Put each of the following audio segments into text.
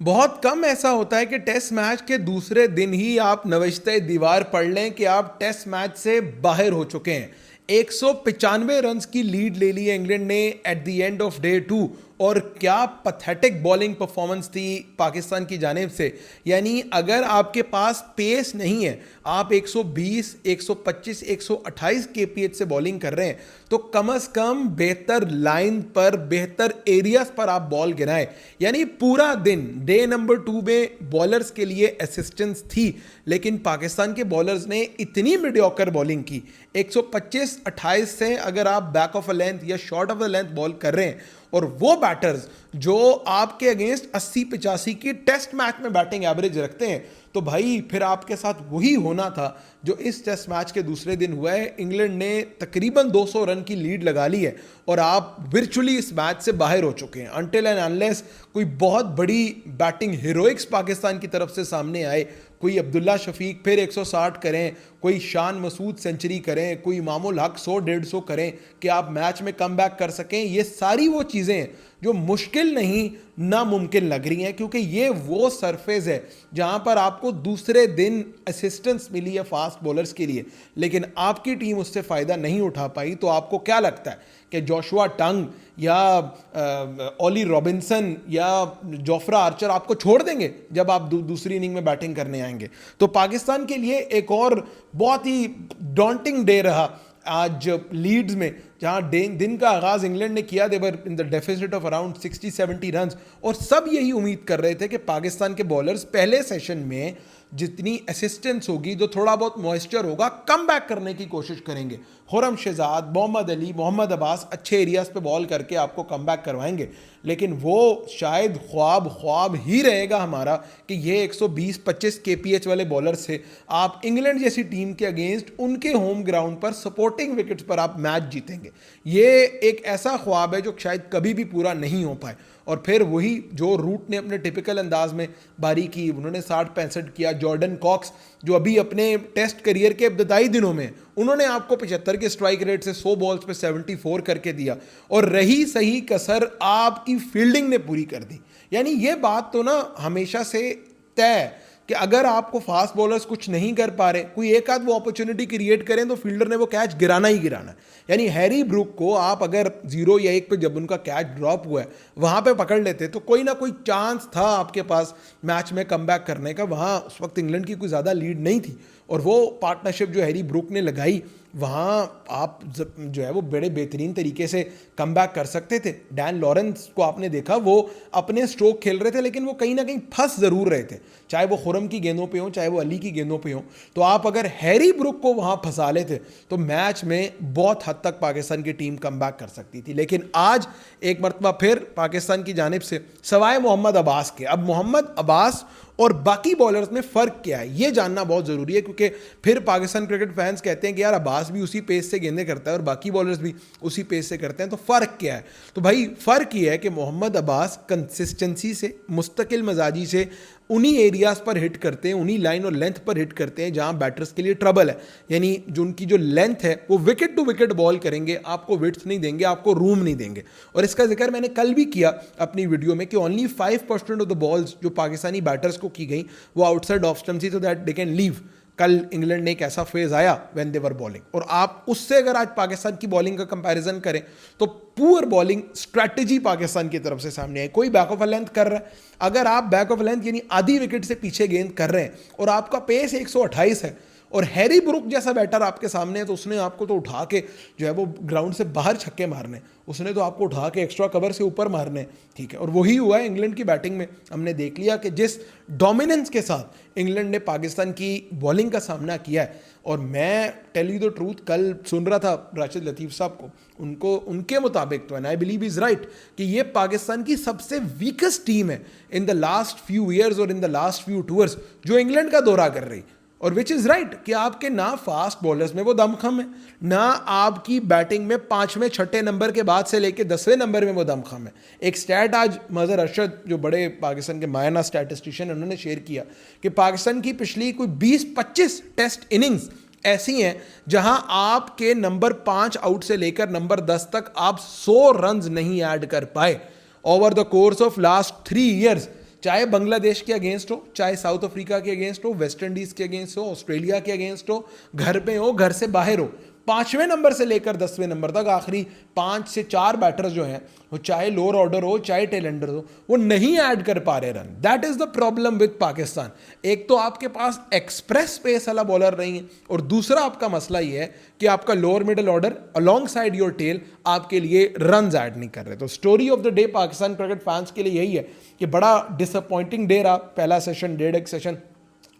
बहुत कम ऐसा होता है कि टेस्ट मैच के दूसरे दिन ही आप नविश्ते दीवार पढ़ लें कि आप टेस्ट मैच से बाहर हो चुके हैं। 195 रन्स की लीड ले ली है इंग्लैंड ने at the end of day 2। और क्या पथेटिक बॉलिंग परफॉर्मेंस थी पाकिस्तान की जानिब से। यानी अगर आपके पास पेस नहीं है, आप 120, 125, 128 केपीएच से बॉलिंग कर रहे हैं, तो कम से कम बेहतर लाइन पर, बेहतर एरियाज पर आप बॉल गिराएं। यानी पूरा दिन डे नंबर 2 में बॉलर्स के लिए असिस्टेंस थी, लेकिन पाकिस्तान के बॉलर्स ने इतनी मीडियोकर बॉलिंग की। 125-28 से अगर आप बैक ऑफ अ लेंथ या short of the length ball कर रहे हैं, और वो बैटर्स जो आपके अगेंस्ट 80-85 की टेस्ट मैच में बैटिंग एवरेज रखते हैं, तो भाई फिर आपके साथ वही होना था जो इस टेस्ट मैच के दूसरे दिन हुआ है। इंग्लैंड ने तकरीबन 200 रन की लीड लगा ली है और आप वर्चुअली इस मैच से बाहर हो चुके हैं। अनटिल एंड अनलेस कोई बहुत बड़ी बैटिंग हीरोइक्स पाकिस्तान की तरफ से सामने आए, कोई अब्दुल्ला शफीक फिर 160 करें, कोई शान मसूद सेंचुरी करें, कोई इमामुल हक 100-150 करें कि आप मैच में कम बैक कर सकें। ये सारी वो चीज़ें हैं जो मुश्किल नहीं नामुमकिन लग रही हैं, क्योंकि ये वो सरफेस है जहां पर आपको दूसरे दिन असिस्टेंस मिली है फास्ट बॉलर्स के लिए, लेकिन आपकी टीम उससे फ़ायदा नहीं उठा पाई। तो आपको क्या लगता है कि जोशुआ टंग या ओली रॉबिन्सन या जोफ्रा आर्चर आपको छोड़ देंगे जब आप दूसरी इनिंग में बैटिंग करने आएंगे? तो पाकिस्तान के लिए एक और बहुत ही डॉन्टिंग डे रहा आज लीड्स में, जहां दिन का आगाज इंग्लैंड ने किया। They were in the deficit of around 60-70 runs, और सब यही उम्मीद कर रहे थे कि पाकिस्तान के बॉलर्स पहले सेशन में जितनी असिस्टेंस होगी, जो थोड़ा बहुत मॉइस्चर होगा, कम बैक करने की कोशिश करेंगे। खुरम शहजाद, मोहम्मद अली, मोहम्मद अब्बास अच्छे एरियाज पे बॉल करके आपको कम बैक करवाएंगे, लेकिन वो शायद ख्वाब ही रहेगा हमारा कि ये 120-25 केपीएच वाले बॉलर से आप इंग्लैंड जैसी टीम के अगेंस्ट उनके होम ग्राउंड पर सपोर्टिंग विकेट्स पर आप मैच जीतेंगे। ये एक ऐसा ख्वाब है जो शायद कभी भी पूरा नहीं हो पाए। और फिर वही जो रूट ने अपने टिपिकल अंदाज में बारी की, उन्होंने 60-65 किया। जॉर्डन कॉक्स जो अभी अपने टेस्ट करियर के इब्तदाई दिनों में, उन्होंने आपको 75 के स्ट्राइक रेट से 100 बॉल्स पे 74 करके दिया, और रही सही कसर आपकी फील्डिंग ने पूरी कर दी। यानी ये बात तो ना हमेशा से तय कि अगर आपको फास्ट बॉलर्स कुछ नहीं कर पा रहे, कोई एक आध वो अपॉर्चुनिटी क्रिएट करें, तो फील्डर ने वो कैच गिराना ही गिराना है। यानी हैरी ब्रूक को आप अगर 0 या 1 पे जब उनका कैच ड्रॉप हुआ है वहाँ पे पकड़ लेते, तो कोई ना कोई चांस था आपके पास मैच में कमबैक करने का। वहाँ उस वक्त इंग्लैंड की कोई ज़्यादा लीड नहीं थी, और वो पार्टनरशिप जो हैरी ब्रूक ने लगाई, वहाँ आप जो है वो बड़े बेहतरीन तरीके से कम बैक कर सकते थे। डैन लॉरेंस को आपने देखा, वो अपने स्ट्रोक खेल रहे थे, लेकिन वो कहीं ना कहीं फंस ज़रूर रहे थे, चाहे वो खुरम की गेंदों पे हो, चाहे वो अली की गेंदों पे हो। तो आप अगर हैरी ब्रूक को वहाँ फंसा लेते तो मैच में बहुत हद तक पाकिस्तान की टीम कम बैक कर सकती थी। लेकिन आज एक मरतबा फिर पाकिस्तान की जानिब से, सवाए मोहम्मद अब्बास के, अब मोहम्मद अब्बास और बाकी बॉलर्स में फ़र्क क्या है ये जानना बहुत ज़रूरी है, क्योंकि फिर पाकिस्तान क्रिकेट फैंस कहते हैं कि यार अब्बास भी उसी पेस से गेंदें करता है और बाकी बॉलर्स भी उसी पेस से करते हैं, तो फ़र्क क्या है? तो भाई फ़र्क ये है कि मोहम्मद अब्बास कंसिस्टेंसी से, मुस्तकिल मजाजी से उन्हीं एरियाज़ पर हिट करते हैं, उन्हीं लाइन और लेंथ पर हिट करते हैं जहां बैटर्स के लिए ट्रबल है। यानी जो उनकी जो लेंथ है वो विकेट टू विकेट बॉल करेंगे, आपको विड्थ नहीं देंगे, आपको रूम नहीं देंगे। और इसका जिक्र मैंने कल भी किया अपनी वीडियो में कि ओनली 5% ऑफ द बॉल्स जो पाकिस्तानी बैटर्स को की गई वो आउटसाइड ऑफ स्टंप थी, so that they can leave. कल इंग्लैंड ने एक ऐसा फेज आया व्हेन दे वर बॉलिंग, और आप उससे अगर आज पाकिस्तान की बॉलिंग का कंपैरिजन करें तो पुअर बॉलिंग स्ट्रैटेजी पाकिस्तान की तरफ से सामने आई। कोई बैक ऑफ अ लेंथ कर रहा है, अगर आप बैक ऑफ लेंथ यानी आधी विकेट से पीछे गेंद कर रहे हैं और आपका पेस 128 है और हैरी ब्रूक जैसा बैटर आपके सामने है, तो उसने आपको तो उठा के जो है वो ग्राउंड से बाहर छक्के मारने, उसने तो आपको उठा के एक्स्ट्रा कवर से ऊपर मारने, ठीक है। और वही हुआ है इंग्लैंड की बैटिंग में। हमने देख लिया कि जिस डोमिनेंस के साथ इंग्लैंड ने पाकिस्तान की बॉलिंग का सामना किया है, और मैं टेल यू द ट्रूथ, कल सुन रहा था राशिद लतीफ़ साहब को, उनको उनके मुताबिक तो, and I believe is right, कि ये पाकिस्तान की सबसे वीकेस्ट टीम है in the last few years और in the last few tours जो इंग्लैंड का दौरा कर रही। और विच इज़ राइट कि आपके ना फास्ट बॉलर्स में वो दमखम है, ना आपकी बैटिंग में 5वें 6ठे नंबर के बाद से लेके 10वें नंबर में वो दमखम है। एक स्टैट आज मज़हर अरशद जो बड़े पाकिस्तान के मायना स्टैटिस्टिशियन, उन्होंने शेयर किया कि पाकिस्तान की पिछली कोई 20-25 टेस्ट इनिंग्स ऐसी हैं जहां आपके नंबर 5 आउट से लेकर नंबर 10 तक आप 100 रन नहीं ऐड कर पाए over the course of last 3 years. चाहे बांग्लादेश के अगेंस्ट हो, चाहे साउथ अफ्रीका के अगेंस्ट हो, वेस्ट इंडीज के अगेंस्ट हो, ऑस्ट्रेलिया के अगेंस्ट हो, घर पे हो, घर से बाहर हो, 5वें नंबर से लेकर 10वें नंबर तक आखिरी 5 से 4 बैटर्स जो हैं, वो चाहे लोअर ऑर्डर हो, चाहे टेल एंडर हो, वो नहीं ऐड कर पा रहे run. That is the problem with Pakistan. एक तो आपके पास एक्सप्रेस पेस वाला बॉलर नहीं है, और दूसरा आपका मसला ये है कि आपका lower middle order alongside your tail आपके लिए रन ऐड नहीं कर रहे। तो story of the day Pakistan cricket fans के लिए यही है कि बड़ा डिसअपॉइंटिंग डे रहा पहला सेशन, 1.5 सेशन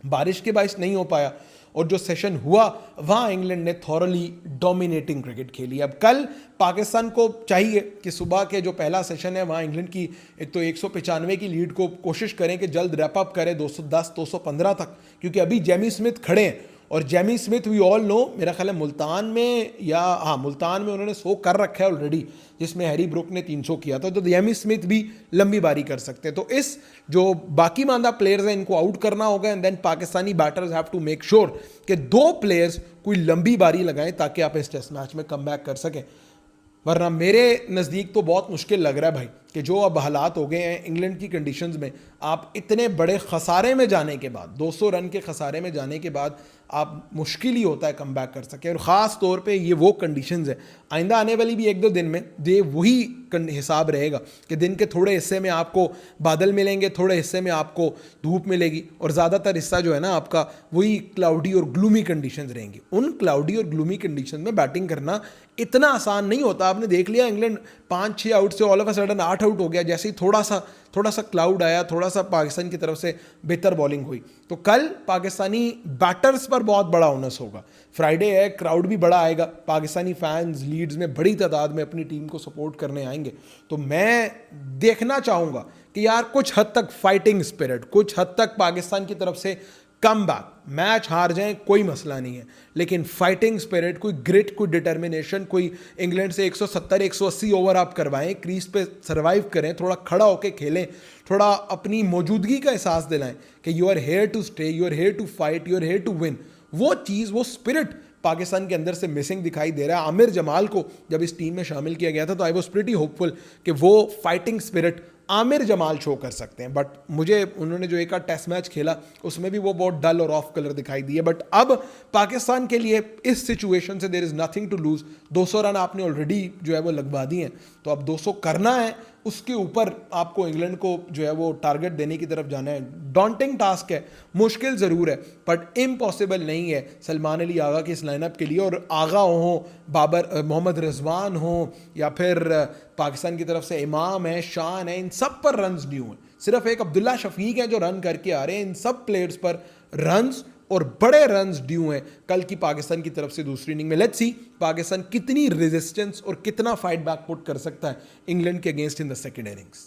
बारिश के बायस नहीं हो पाया, और जो सेशन हुआ वहां इंग्लैंड ने थॉरली डोमिनेटिंग क्रिकेट खेली। अब कल पाकिस्तान को चाहिए कि सुबह के जो पहला सेशन है वहां इंग्लैंड की एक तो 195 की लीड को कोशिश करें कि जल्द रैप अप करें 210 215 तक, क्योंकि अभी जेमी स्मिथ खड़े हैं, और Jamie Smith we all know, मेरा ख्याल है मुल्तान में मुल्तान में उन्होंने 100 कर रखा है ऑलरेडी, जिसमें हैरी ब्रुक ने 300 किया था, तो जेमी स्मिथ भी लंबी बारी कर सकते हैं। तो इस जो बाकी मांदा प्लेयर्स हैं इनको आउट करना होगा, and then Pakistani batters have to make sure कि 2 प्लेयर्स कोई लंबी बारी लगाएं ताकि आप इस टेस्ट मैच में कम बैक कर सकें। वरना मेरे नज़दीक तो बहुत मुश्किल लग रहा है भाई कि जो अब हालात हो गए हैं इंग्लैंड की कंडीशंस में, आप इतने बड़े खसारे में जाने के बाद, 200 रन के खसारे में जाने के बाद आप मुश्किल ही होता है कम बैक कर सके। और ख़ास तौर पे ये वो कंडीशंस है, आइंदा आने वाली भी 1-2 दिन में ये वही हिसाब रहेगा कि दिन के थोड़े हिस्से में आपको बादल मिलेंगे, थोड़े हिस्से में आपको धूप मिलेगी, और ज़्यादातर हिस्सा जो है ना आपका वही क्लाउडी और ग्लूमी कंडीशंस रहेंगी। उन क्लाउडी और ग्लूमी कंडीशन में बैटिंग करना इतना आसान नहीं होता। आपने देख लिया इंग्लैंड 5-6 आउट से all of a sudden 8 out हो गया, जैसे ही थोड़ा सा क्लाउड आया, थोड़ा सा पाकिस्तान की तरफ से बेहतर बॉलिंग हुई। तो कल पाकिस्तानी बैटर्स पर बहुत बड़ा ओनस होगा। फ्राइडे है, क्राउड भी बड़ा आएगा, पाकिस्तानी फैंस लीड्स में बड़ी तादाद में अपनी टीम को सपोर्ट करने आएंगे। तो मैं देखना चाहूँगा कि यार कुछ हद तक फाइटिंग स्पिरिट, कुछ हद तक पाकिस्तान की तरफ से कम बैक, मैच हार जाएं कोई मसला नहीं है, लेकिन फाइटिंग स्पिरिट, कोई ग्रिट, कोई डिटर्मिनेशन, कोई इंग्लैंड से 170-180 ओवर आप करवाएं, क्रीज पे सरवाइव करें, थोड़ा खड़ा होकर खेलें, थोड़ा अपनी मौजूदगी का एहसास दिलाएं कि you are here to stay, you are here to fight, you are here to win. वो चीज़, वो स्पिरिट पाकिस्तान के अंदर से मिसिंग दिखाई दे रहा है। आमिर जमाल को जब इस टीम में शामिल किया गया था तो आई वॉज प्रीटी होपफुल कि वो fighting spirit Aamir Jamal show कर सकते हैं, बट मुझे उन्होंने जो एक टेस्ट मैच खेला उसमें भी वो बहुत डल और ऑफ कलर दिखाई दिए। बट अब पाकिस्तान के लिए इस सिचुएशन से there is nothing to lose. 200 run आपने ऑलरेडी जो है वो लगवा दिए हैं, तो अब 200 करना है, उसके ऊपर आपको इंग्लैंड को जो है वो टारगेट देने की तरफ जाना है। डॉन्टिंग टास्क है, मुश्किल ज़रूर है, बट इम्पॉसिबल नहीं है सलमान अली आगा की इस लाइनअप के लिए। और आगा हो, मोहम्मद रिजवान हो, या फिर पाकिस्तान की तरफ से इमाम है, शान है, इन सब पर रन्स ड्यू हैं। सिर्फ एक अब्दुल्ला शफीक है जो रन करके आ रहे हैं, इन सब प्लेयर्स पर रन्स और बड़े रन्स ड्यू हैं कल की पाकिस्तान की तरफ से दूसरी इनिंग में। लेट्स सी पाकिस्तान कितनी रेजिस्टेंस और कितना फाइट बैक पुट कर सकता है इंग्लैंड के against in the second innings.